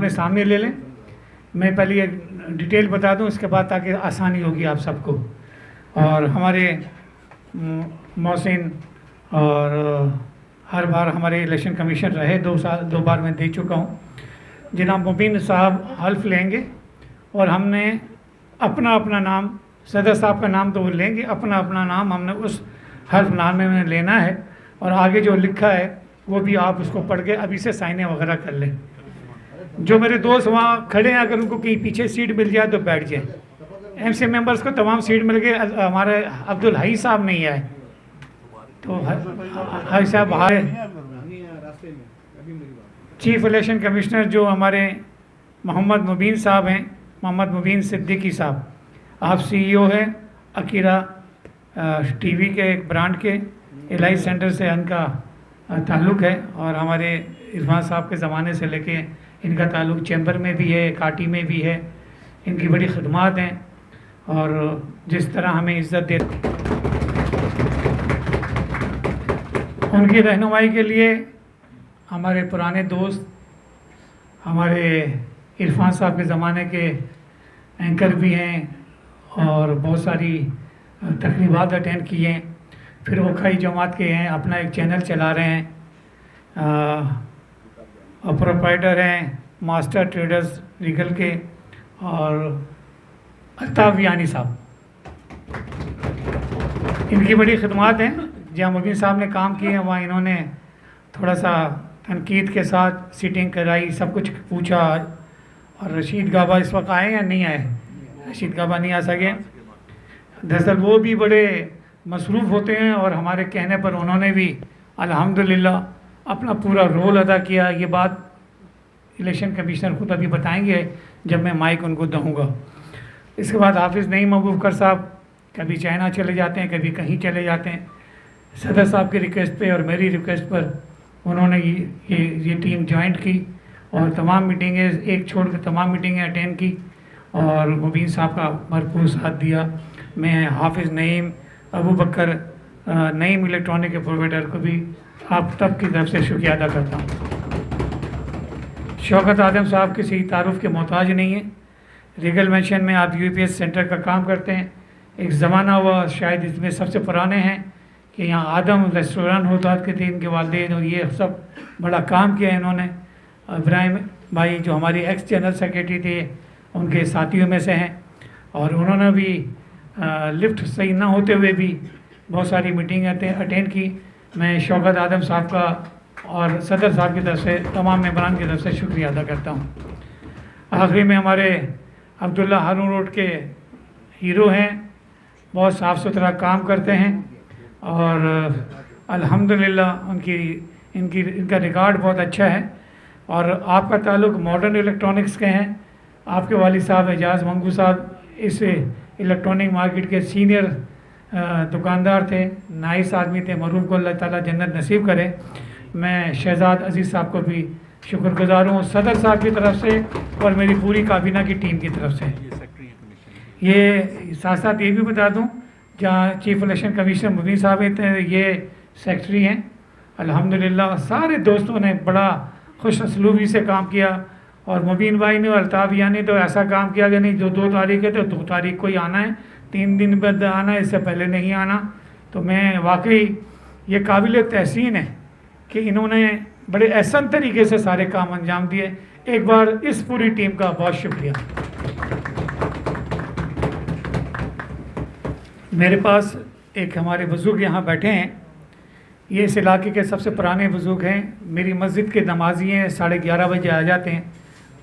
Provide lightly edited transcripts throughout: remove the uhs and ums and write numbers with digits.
अपने सामने ले लें। मैं पहले ये डिटेल बता दूं, इसके बाद ताकि आसानी होगी आप सबको। और हमारे मोहसिन और हर बार हमारे इलेक्शन कमीशन रहे, 2 बार मैं दे चुका हूँ। जनाब मुबीन साहब हल्फ लेंगे और हमने अपना अपना नाम, सदर साहब का नाम तो वो लेंगे, अपना अपना नाम हमने उस हल्फनामे में लेना है। और आगे जो लिखा है वो भी आप उसको पढ़ के अभी से साइनें वगैरह कर लें। जो मेरे दोस्त वहाँ खड़े हैं, अगर उनको कहीं पीछे सीट मिल जाए तो बैठ जाए। एमसी मेंबर्स को तमाम सीट मिल गए, हमारे अब्दुल हई साहब नहीं आए, तो हई साहब बाहर। चीफ इलेक्शन कमिश्नर जो हमारे मोहम्मद मुबीन साहब हैं, मोहम्मद मुबीन सिद्दीकी साहब, आप सीईओ हैं अकीरा टीवी के एक ब्रांड के, एलाई सेंटर से इनका ताल्लुक़ है। और हमारे इरफान साहब के ज़माने से लेके इनका ताल्लुक़ चैम्बर में भी है, काटी में भी है। इनकी बड़ी खिदमात हैं और जिस तरह हमें इज़्ज़त दे, उनकी रहनुमाई के लिए हमारे पुराने दोस्त, हमारे इरफान साहब के ज़माने के एंकर भी हैं और बहुत सारी तकरीबात अटेंड किए हैं। फिर वो कई जमात के हैं, अपना एक चैनल चला रहे हैं, प्रोप्राइटर हैं मास्टर ट्रेडर्स रीगल के। और अल्ताफ़ यानी साहब, इनकी बड़ी खिदमात हैं। जहाँ मुबीन साहब ने काम किए हैं वहाँ इन्होंने थोड़ा सा तनकीद के साथ सीटिंग कराई, सब कुछ पूछा। और रशीद गाबा इस वक्त आए या नहीं आए? रशीद गाबा नहीं आ सके। दरअसल वो भी बड़े मसरूफ़ होते हैं और हमारे कहने पर उन्होंने भी अल्हम्दुलिल्लाह अपना पूरा रोल अदा किया। ये बात इलेक्शन कमिश्नर खुद अभी बताएंगे जब मैं माइक उनको दूँगा। इसके बाद हाफिज़ नईम अबूबकर साहब कभी चाइना चले जाते हैं, कभी कहीं चले जाते हैं। सदर साहब की रिक्वेस्ट पे और मेरी रिक्वेस्ट पर उन्होंने ये टीम ज्वाइंट की और तमाम मीटिंगें, एक छोड़ कर तमाम मीटिंगें अटेंड की और मुबीन साहब का भरपूर साथ दिया। मैं हाफिज़ नईम अबूबकर नईम इलेक्ट्रॉनिक के प्रोवाइडर को भी आप तब की तरफ से शुक्रिया अदा करता हूँ। शौकत आदम साहब किसी तारुफ के मोहताज नहीं है। रीगल मेंशन में आप यूपीएस सेंटर का काम करते हैं। एक ज़माना हुआ, शायद इसमें सबसे पुराने हैं, कि यहाँ आदम रेस्टोरेंट होता के थे इनके वालिदैन, और ये सब बड़ा काम किया इन्होंने। इब्राहिम भाई जो हमारी एक्स जनरल सेक्रेटरी थे, उनके साथियों में से हैं और उन्होंने भी लिफ्ट सही ना होते हुए भी बहुत सारी मीटिंग अटेंड की। मैं शौकत आदम साहब का और सदर साहब की तरफ से, तमाम मेंबरान की तरफ से शुक्रिया अदा करता हूँ। आखिरी में हमारे अब्दुल्ला हारून रोड के हीरो हैं, बहुत साफ़ सुथरा काम करते हैं और अल्हम्दुलिल्लाह इनका रिकॉर्ड बहुत अच्छा है। और आपका ताल्लुक़ मॉडर्न इलेक्ट्रॉनिक्स के हैं। आपके वालिद साहब एजाज़ मंगू साहब इस इलेक्ट्रॉनिक मार्केट के सीनियर दुकानदार थे, नाइस आदमी थे, मरूम को अल्लाह ताला जन्नत नसीब करे। मैं शहजाद अजीज़ साहब को भी शुक्रगुज़ार हूँ, सदर साहब की तरफ से और मेरी पूरी काबीना की टीम की तरफ से। ये साथ साथ ये भी बता दूँ, जहाँ चीफ इलेक्शन कमिश्नर मुबीन साहब ये सेक्रेटरी हैं। अल्हम्दुलिल्लाह सारे दोस्तों ने बड़ा खुश असलूबी से काम किया और मुबीन भाई ने और अल्ताफ़ यानी तो ऐसा काम किया कि नहीं, जो 2 तारीख है तो 2 तारीख को ही आना है, 3 दिन बाद आना है, इससे पहले नहीं आना। तो मैं वाकई ये काबिल तहसीन है कि इन्होंने बड़े एहसन तरीके से सारे काम अंजाम दिए। एक बार इस पूरी टीम का बहुत शुक्रिया। मेरे पास एक हमारे बुज़ुर्ग यहाँ बैठे हैं, ये इस इलाके के सबसे पुराने बुज़ुर्ग हैं, मेरी मस्जिद के नमाजी हैं, 11:30 बजे आ जाते हैं।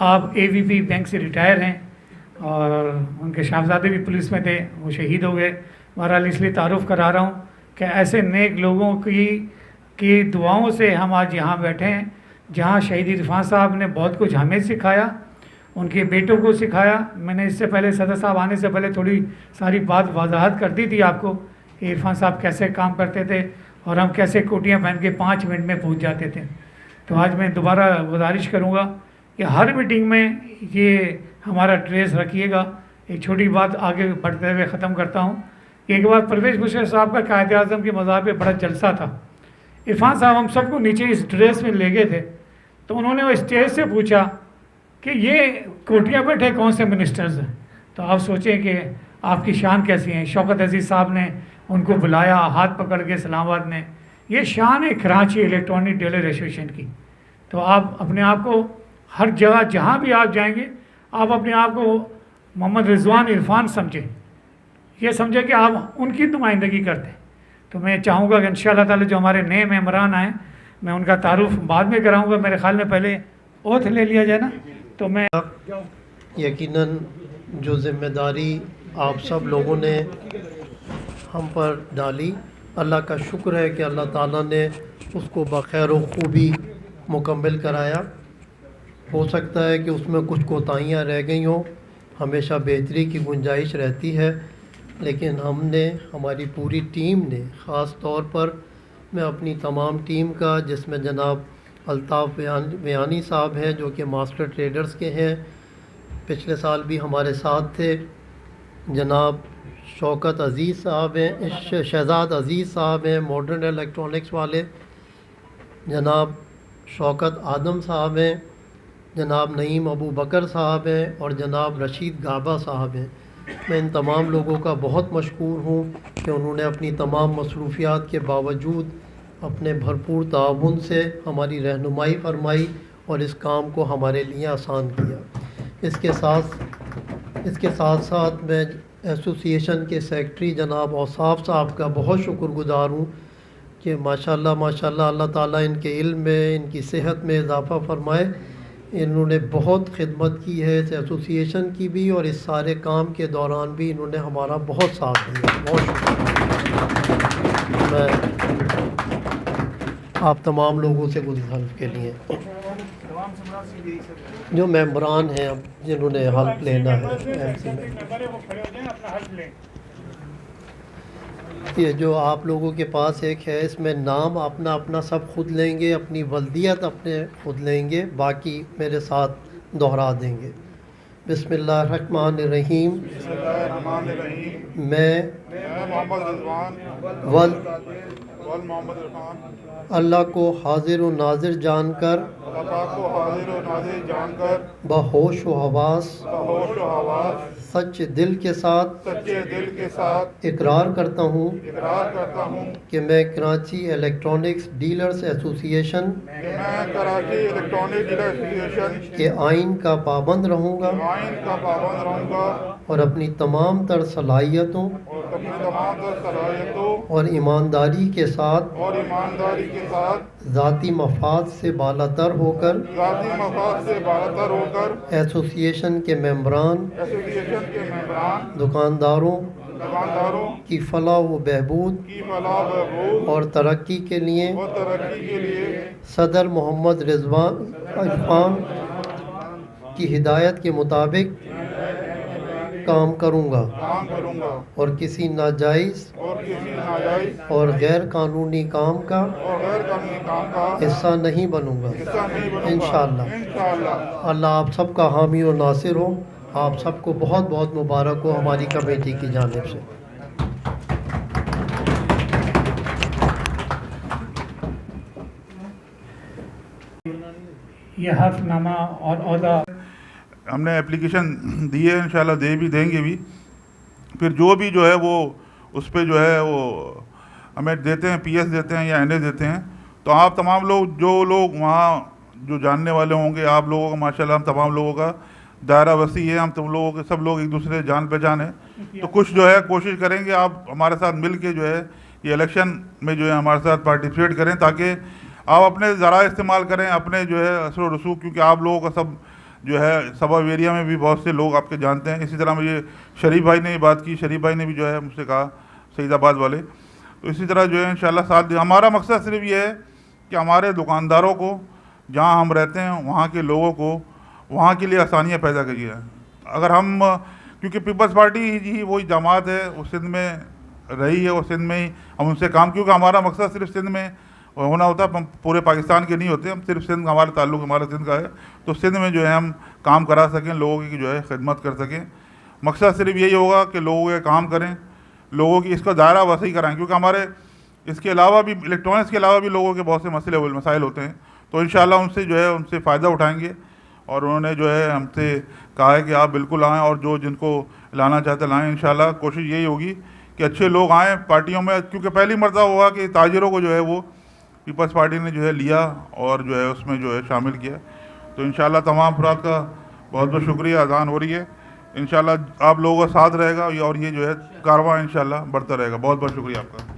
आप एवीपी बैंक से रिटायर हैं और उनके साहबजादे भी पुलिस में थे, वो शहीद हो गए। बहरहाल इसलिए तारुफ़ करा रहा हूँ कि ऐसे नेक लोगों की दुआओं से हम आज यहाँ बैठे हैं, जहाँ शहीद इरफान साहब ने बहुत कुछ हमें सिखाया, उनके बेटों को सिखाया। मैंने इससे पहले सदर साहब आने से पहले थोड़ी सारी बात वजाहत कर दी थी आपको कि इरफान साहब कैसे काम करते थे और हम कैसे कोटियाँ पहन के 5 मिनट में पहुँच जाते थे। तो आज मैं दोबारा गुजारिश करूँगा कि हर मीटिंग में ये हमारा ट्रेस रखिएगा। एक छोटी बात आगे बढ़ते हुए ख़त्म करता हूँ। एक बार परवेज़ मुशर्रफ साहब का कायदे आज़म की मज़ार पे बड़ा जलसा था। इरफान साहब हम सबको नीचे इस ड्रेस में ले गए थे, तो उन्होंने वो स्टेज से पूछा कि ये कोटियाँ बैठे कौन से मिनिस्टर्स हैं। तो आप सोचें कि आपकी शान कैसी है। शौकत अजीज़ साहब ने उनको बुलाया हाथ पकड़ के इस्लामाबाद में। ये शान है कराची इलेक्ट्रॉनिक डीलर एसोसिएशन की। तो आप अपने आप को हर जगह जहाँ भी आप जाएंगे, आप अपने आप को मोहम्मद रिजवान इरफान समझें, ये समझें कि आप उनकी नुमाइंदगी करते हैं। तो मैं चाहूँगा कि इंशाअल्लाह ताला जो हमारे नए मेम्बरान आए, मैं उनका तारुफ बाद में कराऊँगा। मेरे ख्याल में पहले ओथ ले लिया जाए ना। तो मैं यकीनन जो ज़िम्मेदारी आप सब लोगों ने हम पर डाली, अल्लाह का शुक्र है कि अल्लाह ताला ने उसको बख़ैर व खूबी मुकम्मल कराया। हो सकता है कि उसमें कुछ कोताहियाँ रह गई हों, हमेशा बेहतरी की गुंजाइश रहती है, लेकिन हमने, हमारी पूरी टीम ने, ख़ास तौर पर मैं अपनी तमाम टीम का, जिसमें जनाब अल्ताफ़ बयानी साहब हैं जो कि मास्टर ट्रेडर्स के हैं, पिछले साल भी हमारे साथ थे, जनाब शौकत अज़ीज़ साहब हैं, शहज़ाद अज़ीज़ साहब हैं मॉडर्न इलेक्ट्रॉनिक्स वाले, जनाब शौकत आदम साहब हैं, जनाब नईम अबू बकर साहब हैं और जनाब रशीद गाबा साहब हैं। मैं इन तमाम लोगों का बहुत मशकूर हूँ कि उन्होंने अपनी तमाम मसरूफियात के बावजूद अपने भरपूर ताउन से हमारी रहनुमाई फरमाई और इस काम को हमारे लिए आसान किया। इसके साथ साथ मैं एसोसिएशन के सेक्रेटरी जनाब औसाफ साहब का बहुत शुक्रगुज़ार हूँ कि माशाल्लाह माशाल्लाह अल्लाह ताला इनके इल्म में, इनकी सेहत में इजाफ़ा फरमाए। इन्होंने बहुत खिदमत की है इस एसोसिएशन की भी, और इस सारे काम के दौरान भी इन्होंने हमारा बहुत साथ दिया। बहुत शुक्रिया मैं आप तमाम लोगों से गुज़ारिश के लिए, जो मेंबरान हैं अब जिन्होंने हल्फ लेना है एमसी में, ये जो आप लोगों के पास एक है, इसमें नाम अपना अपना सब खुद लेंगे, अपनी वल्दियत अपने खुद लेंगे, बाकी मेरे साथ दोहरा देंगे। बिस्मिल्लाहिर्रहमानिर्रहीम। मैं मोहम्मद रिजवान वल मोहम्मद इरफान अल्लाह को हाजिर व नाजिर जानकर, अल्लाह को हाजिर और नाजिर जानकर, बहोश व हवास, होश और हवास, सच्चे दिल के साथ सच्चे दिल के साथ इकरार करता हूँ इकरार करता हूँ कि मैं कराची इलेक्ट्रॉनिक्स डीलर्स एसोसिएशन कि मैं कराची इलेक्ट्रॉनिक डीलर एसोसिएशन के आइन का पाबंद रहूँगा आइन का पाबंद रहूँगा और अपनी तमाम तर सलाहियतों और अपनी तमाम तर सलाहियतों और ईमानदारी के साथ और ईमानदारी के साथ ज़ाती मफाद से बालातर होकर ज़ाती मफाद से बालातर होकर एसोसिएशन के मेंबरान, एसोसिएशन के मेंबरान, दुकानदारों दुकानदारों की फलाह व बहबूद की फलाह बहबूद और तरक्की के लिए और तरक्की के लिए सदर मोहम्मद रिजवान इरफान की हिदायत के मुताबिक काम करूँगा काम करूँगा और किसी नाजायज़ और किसी नाजायज और गैर कानूनी काम का और गैर कानूनी काम का हिस्सा नहीं बनूँगा हिस्सा नहीं बनूंगा इंशाअल्लाह। इंशाअल्लाह। अल्लाह आप सबका हामी और नासिर हो। आप सबको बहुत बहुत मुबारक हो हमारी कमेटी की जानिब से। ये हल्फनामा और ओहदा हमने एप्लीकेशन दी है, इंशाल्लाह दे भी देंगे भी। फिर जो भी जो है वो उस पर जो है वो हमें देते हैं, पीएस देते हैं या एनए देते हैं। तो आप तमाम लोग जो लोग वहाँ जो जानने वाले होंगे, आप लोगों का माशाल्लाह हम तमाम लोगों का दायरा वसी है, हम तुम लोगों के सब लोग एक दूसरे जान पहचान है। तो कुछ जो है कोशिश करेंगे आप हमारे साथ मिल के जो है ये इलेक्शन में जो है हमारे साथ पार्टिसिपेट करें, ताकि आप अपने ज़रा इस्तेमाल करें, अपने जो है असर व रसूख, क्योंकि आप लोगों का सब जो है सब एरिया में भी बहुत से लोग आपके जानते हैं। इसी तरह मुझे शरीफ भाई ने ये बात की, शरीफ भाई ने भी जो है मुझसे कहा, सईदाबाद वाले। तो इसी तरह जो है इंशाल्लाह साथ हमारा मकसद सिर्फ ये है कि हमारे दुकानदारों को, जहाँ हम रहते हैं वहाँ के लोगों को, वहाँ के लिए आसानियाँ पैदा करिए। अगर हम, क्योंकि पीपल्स पार्टी ही वही जमात है, वो सिंध में रही है, वो सिंध में ही हम उनसे काम, क्योंकि हमारा मकसद सिर्फ सिंध में होना होता है, हम पूरे पाकिस्तान के नहीं होते, हम सिर्फ सिंध, हमारा ताल्लुक़ हमारा सिंध का है। तो सिंध में जो है हम काम करा सकें, लोगों की जो है खिदमत कर सकें। मकसद सिर्फ यही होगा कि लोगों के काम करें, लोगों की इसका दायरा वसी कराएँ, क्योंकि हमारे इसके अलावा भी, इलेक्ट्रॉनिक्स के अलावा भी लोगों के बहुत से मसाइल होते हैं। तो इंशाल्लाह उनसे जो है उनसे फ़ायदा उठाएँगे और उन्होंने जो है हमसे कहा है कि आप बिल्कुल आएँ और जो जिनको लाना चाहते लाएँ। इंशाल्लाह कोशिश यही होगी कि अच्छे लोग आएँ पार्टियों में, क्योंकि पहली मरतबा हुआ कि ताजिरों को जो है वो पीपल्स पार्टी ने जो है लिया और जो है उसमें जो है शामिल किया। तो इंशाल्लाह तमाम अफराद का बहुत बहुत शुक्रिया अज़ान हो रही है। इंशाल्लाह आप लोगों का साथ रहेगा और ये जो है कारवां इंशाल्लाह बढ़ता रहेगा। बहुत बहुत शुक्रिया आपका।